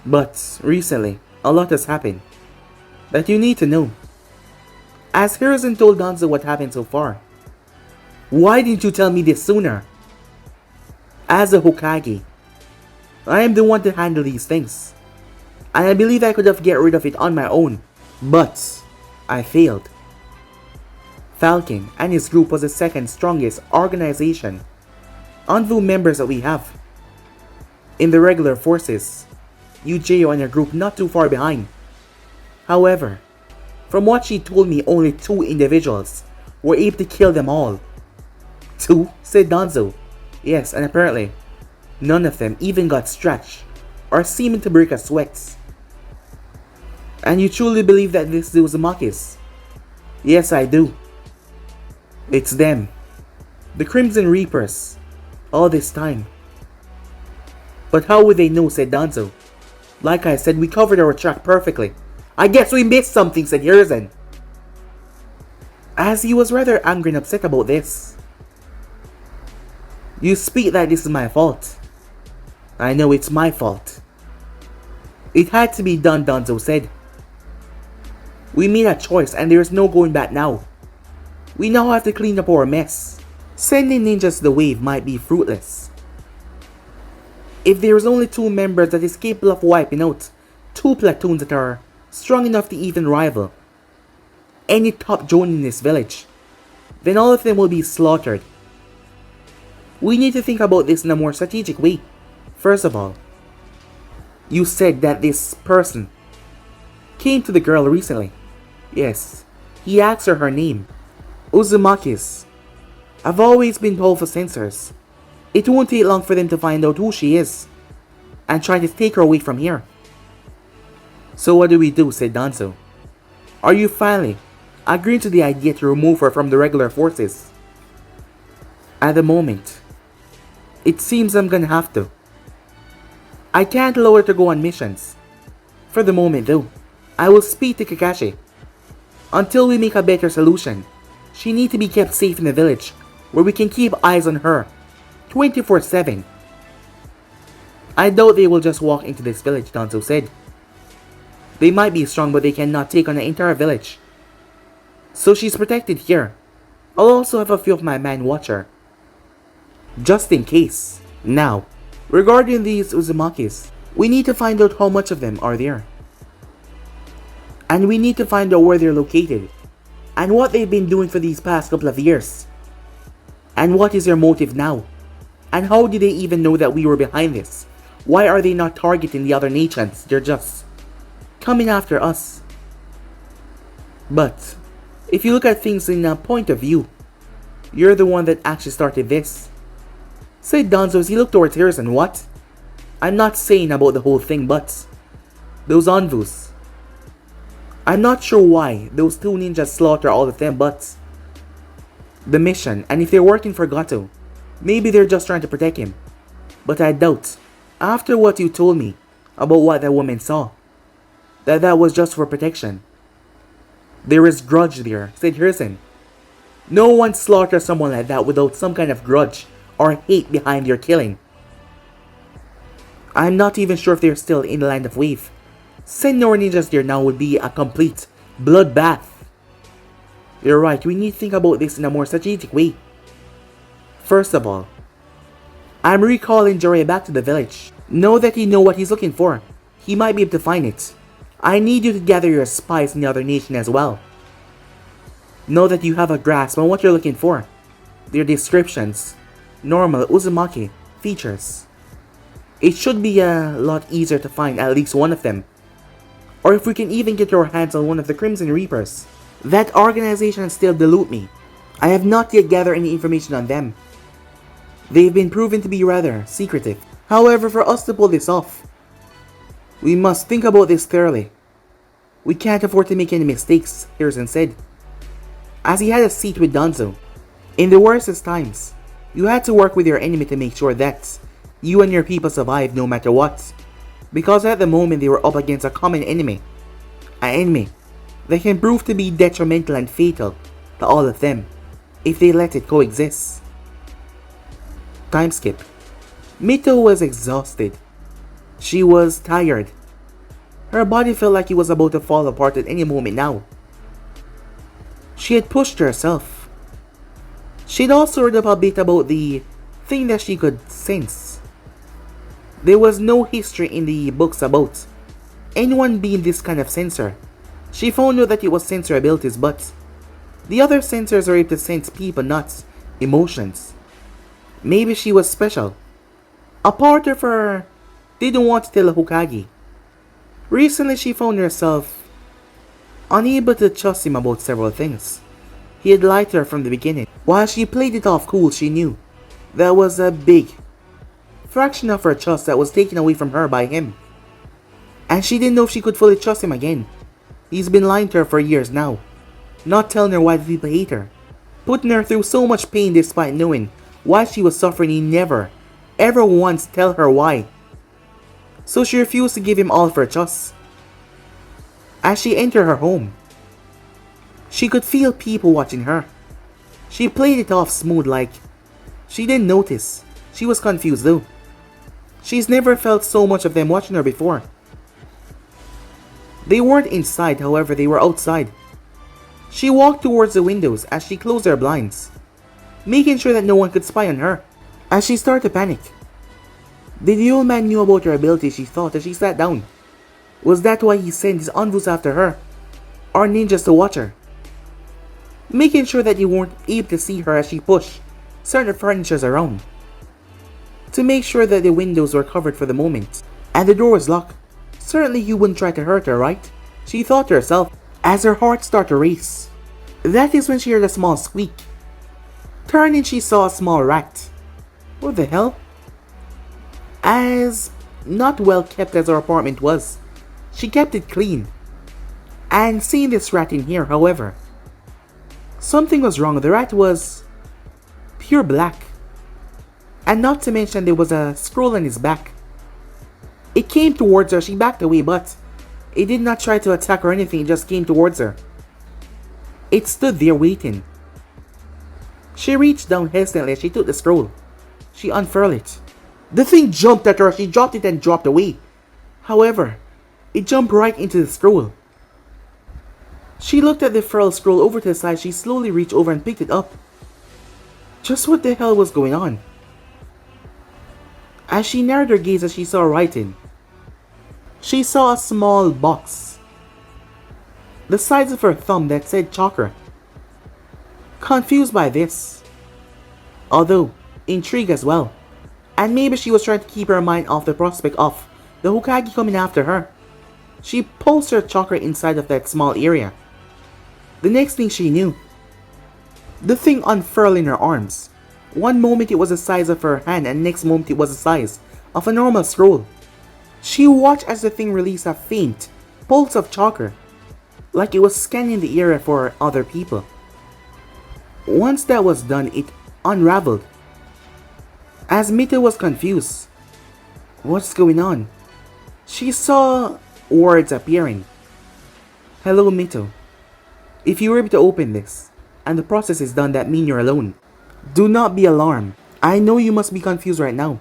But recently, a lot has happened that you need to know. As Harrison told Danzo what happened so far. Why didn't you tell me this sooner? As a Hokage, I am the one to handle these things. And I believe I could have get rid of it on my own. But I failed. Falcon and his group was the second strongest organization Anbu members that we have. In the regular forces, Ujeo and her group not too far behind. However, from what she told me, only 2 individuals were able to kill them all. 2? Said Danzo. Yes, and apparently, none of them even got stretched or seeming to break a sweat. And you truly believe that this is Uzumaki's? Yes, I do. It's them. The Crimson Reapers. All this time. But how would they know? Said Danzo. Like I said, we covered our track perfectly. I guess we missed something, said Harrison, as he was rather angry and upset about this. You speak that this is my fault. I know it's my fault. It had to be done, Danzo said. We made a choice and there is no going back now. We now have to clean up our mess. Sending ninjas to the wave might be fruitless. If there is only 2 members that is capable of wiping out 2 platoons that are strong enough to even rival any top jonin in this village, then all of them will be slaughtered. We need to think about this in a more strategic way. First of all, you said that this person came to the girl recently. Yes, he asked her name. Uzumaki's. I've always been told for censors, it won't take long for them to find out who she is and try to take her away from here. So what do we do? Said Danzo. Are you finally agreeing to the idea to remove her from the regular forces? At the moment, it seems I'm gonna have to. I can't allow her to go on missions. For the moment though, I will speak to Kakashi. Until we make a better solution, she needs to be kept safe in the village where we can keep eyes on her 24/7. I doubt they will just walk into this village, Danzo said. They might be strong, but they cannot take on the entire village. So she's protected here. I'll also have a few of my men watch her, just in case. Now, regarding these Uzumakis, we need to find out how much of them are there. And we need to find out where they're located, and what they've been doing for these past couple of years. And what is their motive now? And how did they even know that we were behind this? Why are they not targeting the other nations? They're just coming after us. But if you look at things in a point of view, you're the one that actually started this, said Danzo as he looked towards Harrison. What? I'm not saying about the whole thing, but those Anbus. I'm not sure why those 2 ninjas slaughter all of them, but the mission, and if they're working for Gato, maybe they're just trying to protect him. But I doubt, after what you told me about what that woman saw, that was just for protection. There is grudge there, said Harrison. No one slaughters someone like that without some kind of grudge or hate behind their killing. I'm not even sure if they're still in the land of Wave. Sending our ninjas there now would be a complete bloodbath. You're right, we need to think about this in a more strategic way. First of all, I'm recalling Jiraiya back to the village. Know that you know what he's looking for. He might be able to find it. I need you to gather your spies in the other nation as well. Know that you have a grasp on what you're looking for. Their descriptions, normal Uzumaki features. It should be a lot easier to find at least one of them. Or if we can even get our hands on one of the Crimson Reapers. That organization still delude me. I have not yet gathered any information on them. They've been proven to be rather secretive. However, for us to pull this off, we must think about this thoroughly. We can't afford to make any mistakes, Hiruzen said, as he had a seat with Danzo. In the worstest times, you had to work with your enemy to make sure that you and your people survive no matter what. Because at the moment they were up against a common enemy. An enemy that can prove to be detrimental and fatal to all of them if they let it coexist. Time skip. Mito was exhausted. She was tired. Her body felt like it was about to fall apart at any moment now. She had pushed herself. She'd also read up a bit about the thing that she could sense. There was no history in the books about anyone being this kind of sensor. She found out that it was sensor abilities, but the other sensors are able to sense people, not emotions. Maybe she was special. A part of her didn't want to tell Hokage. Recently she found herself unable to trust him about several things. He had lied to her from the beginning. While she played it off cool, she knew there was a big fraction of her trust that was taken away from her by him. And she didn't know if she could fully trust him again. He's been lying to her for years now, not telling her why the people hate her, putting her through so much pain despite knowing why she was suffering. He never, ever once tell her why. So she refused to give him all of her trust. As she entered her home, she could feel people watching her. She played it off smooth like she didn't notice. She was confused though. She's never felt so much of them watching her before. They weren't inside, however, they were outside. She walked towards the windows as she closed her blinds, making sure that no one could spy on her. As she started to panic, the old man knew about her ability, she thought, as she sat down. Was that why he sent his Anbus after her, or ninjas to watch her? Making sure that they weren't able to see her as she pushed certain furnitures around, to make sure that the windows were covered for the moment, and the door was locked. Certainly you wouldn't try to hurt her, right? She thought to herself, as her heart started to race. That is when she heard a small squeak. Turning, she saw a small rat. What the hell? As not well kept as her apartment was, she kept it clean. And seeing this rat in here, however, something was wrong. The rat was pure black. And not to mention there was a scroll on his back. It came towards her, she backed away, but it did not try to attack or anything, it just came towards her. It stood there waiting. She reached down hesitantly as she took the scroll. She unfurled it. The thing jumped at her, she dropped it and dropped away. However, it jumped right into the scroll. She looked at the furled scroll over to the side, she slowly reached over and picked it up. Just what the hell was going on? As she narrowed her gaze as she saw writing, she saw a small box, the size of her thumb, that said chakra. Confused by this, although intrigued as well, and maybe she was trying to keep her mind off the prospect of the Hokage coming after her, she pulsed her chakra inside of that small area. The next thing she knew, the thing unfurled in her arms. One moment it was the size of her hand, and next moment it was the size of a normal scroll. She watched as the thing released a faint pulse of chakra, like it was scanning the area for other people. Once that was done, it unraveled. As Mito was confused. What's going on? She saw words appearing. Hello, Mito. If you were able to open this, and the process is done, that means you're alone. Do not be alarmed. I know you must be confused right now.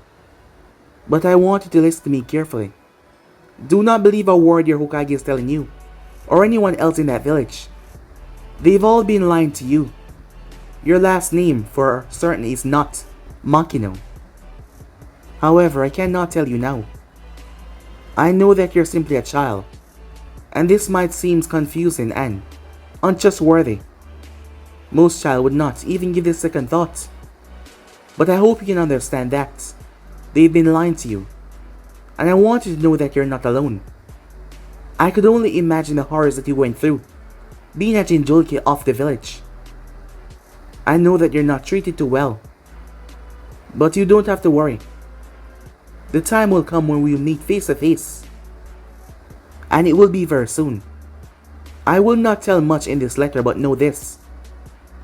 But I want you to listen to me carefully. Do not believe a word your Hokage is telling you, or anyone else in that village. They've all been lying to you. Your last name, for certain, is not Makino. However, I cannot tell you now. I know that you're simply a child, and this might seem confusing and untrustworthy. Most child would not even give this second thought. But I hope you can understand that they've been lying to you, and I want you to know that you're not alone. I could only imagine the horrors that you went through, being a Jinjulki of the village. I know that you're not treated too well, but you don't have to worry. The time will come when we'll meet face to face, and it will be very soon. I will not tell much in this letter, but know this.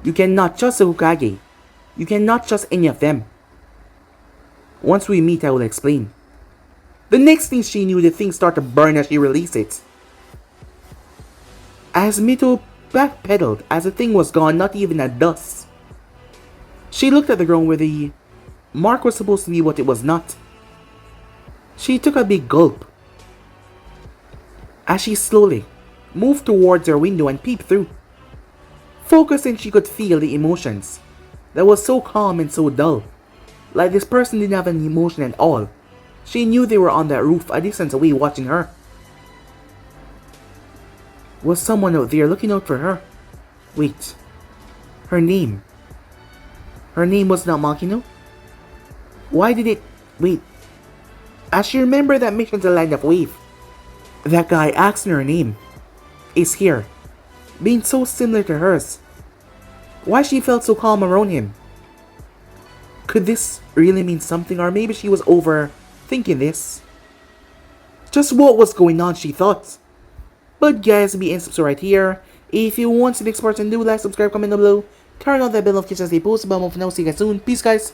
You cannot trust the Hokage. You cannot trust any of them. Once we meet, I will explain. The next thing she knew, the thing started to burn as she released it. As Mito backpedaled, as the thing was gone, not even a dust. She looked at the ground where the mark was supposed to be, what it was not. She took a big gulp as she slowly moved towards her window and peeped through. Focusing, she could feel the emotions that was so calm and so dull, like this person didn't have any emotion at all. She knew they were on that roof a distance away watching her. Was someone out there looking out for her? Wait, her name. Her name was not Makino? Why did it... Wait. As she remembered that mission to Land of Wave, that guy asking her name is here, being so similar to hers. Why she felt so calm around him? Could this really mean something, or maybe she was overthinking this? Just what was going on, she thought. But guys, be in subscribe right here. If you want to see the next part, do like, subscribe, comment down below. Turn on that bell notifications they post about more. For now, see you guys soon. Peace, guys.